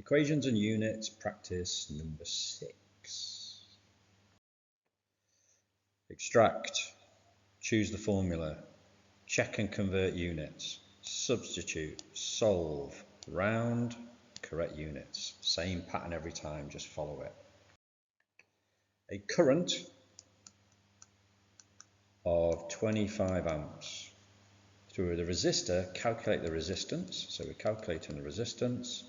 Equations and units, practice number 6. Extract, choose the formula, check and convert units, substitute, solve, round, correct units. Same pattern every time, just follow it. A current of 25 amps. Through the resistor, calculate the resistance. So we're calculating the resistance.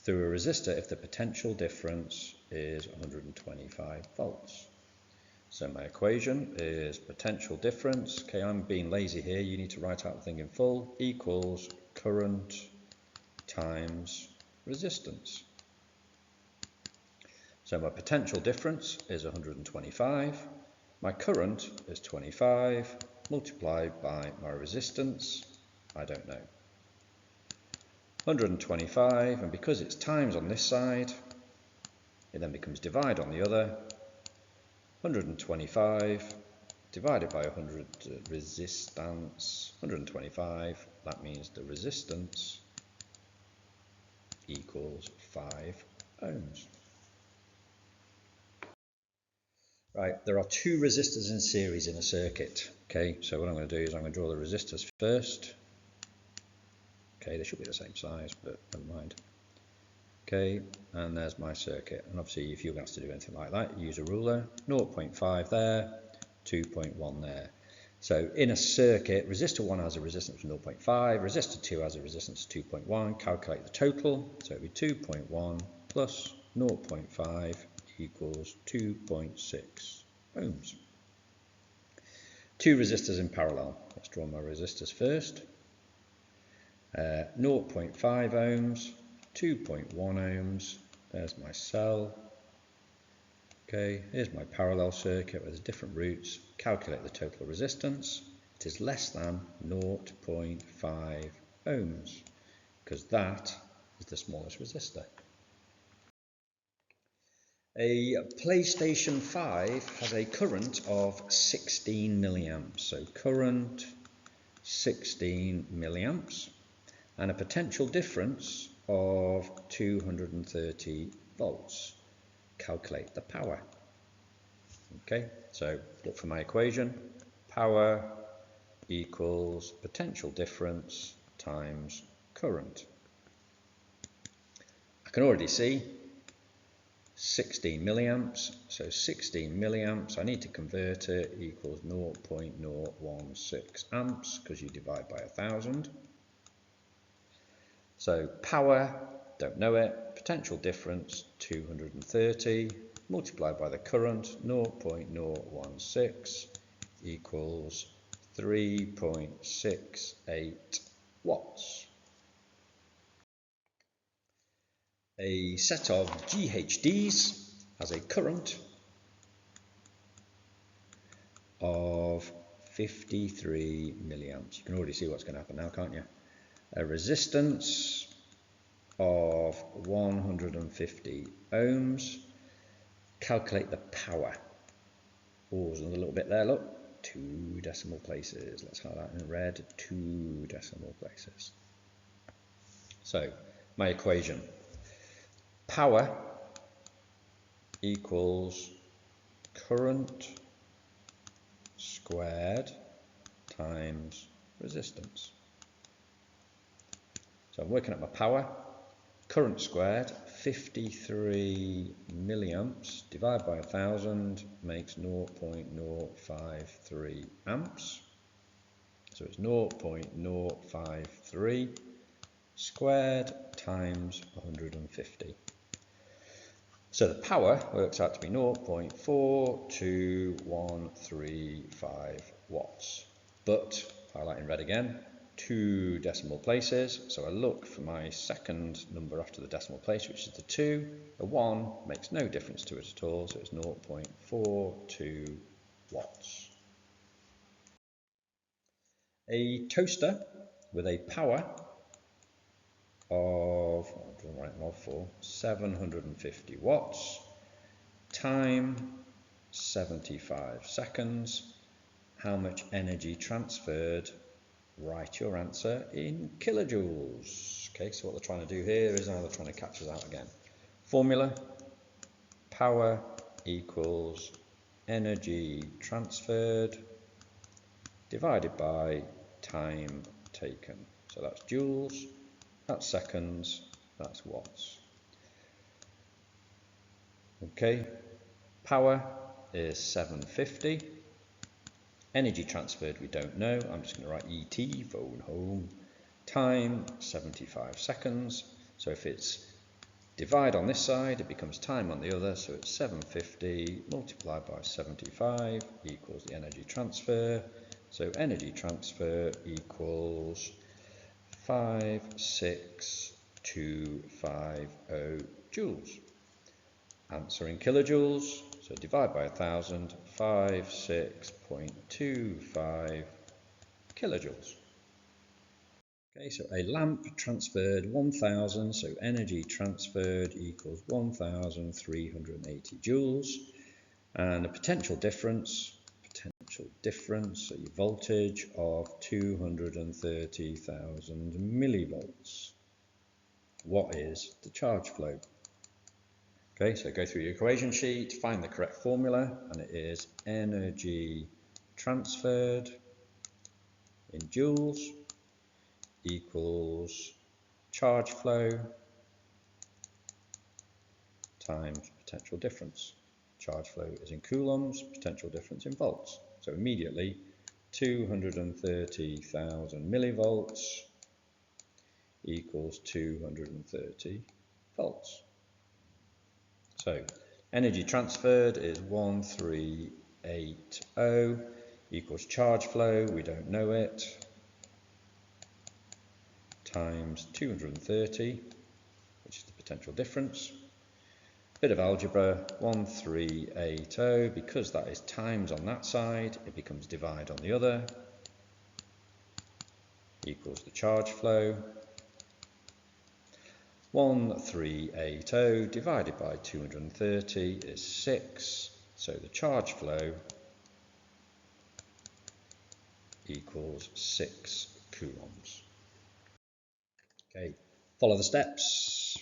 Through a resistor if the potential difference is 125 volts. So my equation is potential difference. Okay, I'm being lazy here. You need to write out the thing in full. Equals current times resistance. So my potential difference is 125. My current is 25 multiplied by my resistance. I don't know. 125, and because it's times on this side, it then becomes divide on the other. 125 divided by 100 resistance. 125, that means the resistance equals 5 ohms. Right, there are two resistors in series in a circuit. Okay, so what I'm going to do is I'm going to draw the resistors first. Okay, they should be the same size, but never mind. Okay, and there's my circuit. And obviously, if you're going to have to do anything like that, use a ruler. 0.5 there, 2.1 there. So in a circuit, resistor 1 has a resistance of 0.5, resistor 2 has a resistance of 2.1. Calculate the total. So it would be 2.1 plus 0.5 equals 2.6 ohms. Two resistors in parallel. Let's draw my resistors first. 0.5 ohms, 2.1 ohms, there's my cell. Okay, here's my parallel circuit with different roots. Calculate the total resistance. It is less than 0.5 ohms because that is the smallest resistor. A PlayStation 5 has a current of 16 milliamps. So current 16 milliamps. And a potential difference of 230 volts. Calculate the power. Okay, so look for my equation. Power equals potential difference times current. I can already see 16 milliamps, so 16 milliamps, I need to convert it, equals 0.016 amps, because you divide by 1,000. So power, don't know it, potential difference 230 multiplied by the current 0.016 equals 3.68 watts. A set of GHDs has a current of 53 milliamps. You can already see what's going to happen now, can't you? A resistance of 150 ohms. Calculate the power. Oh, there's another little bit there, look. 2 decimal places. Let's highlight in red, 2 decimal places. So, my equation. Power equals current squared times resistance. So I'm working out my power. Current squared, 53 milliamps, divided by 1,000 makes 0.053 amps. So it's 0.053 squared times 150. So the power works out to be 0.42135 watts. But, highlight in red again, 2 decimal places, so I look for my second number after the decimal place, which is the 2. The 1 makes no difference to it at all, so it's 0.42 watts. A toaster with a power of, I'm writing off for 750 watts, time 75 seconds. How much energy transferred? Write your answer in kilojoules. Okay, so what they're trying to do here is now they're trying to catch us out again. Formula, power equals energy transferred divided by time taken. So that's joules, that's seconds, that's watts. Okay, power is 750. Energy transferred we don't know. I'm just going to write ET, phone home. Time 75 seconds. So if it's divide on this side, it becomes time on the other. So it's 750 multiplied by 75 equals the energy transfer. So energy transfer equals 56250 joules. Answer in kilojoules, so divide by 1000, 56.25 kilojoules. Okay, so a lamp transferred 1000, so energy transferred equals 1380 joules, and a potential difference, so your voltage of 230,000 millivolts. What is the charge flow? Okay, so go through your equation sheet, find the correct formula, and it is energy transferred in joules equals charge flow times potential difference. Charge flow is in coulombs, potential difference in volts. So immediately 230,000 millivolts equals 230 volts. So energy transferred is 1380 equals charge flow, we don't know it, times 230, which is the potential difference. Bit of algebra, 1380, because that is times on that side, it becomes divide on the other, equals the charge flow. 1380 divided by 230 is 6, so the charge flow equals 6 coulombs. Okay, follow the steps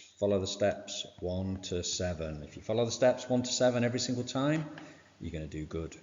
1 to 7. If you follow the steps 1 to 7 every single time, you're going to do good.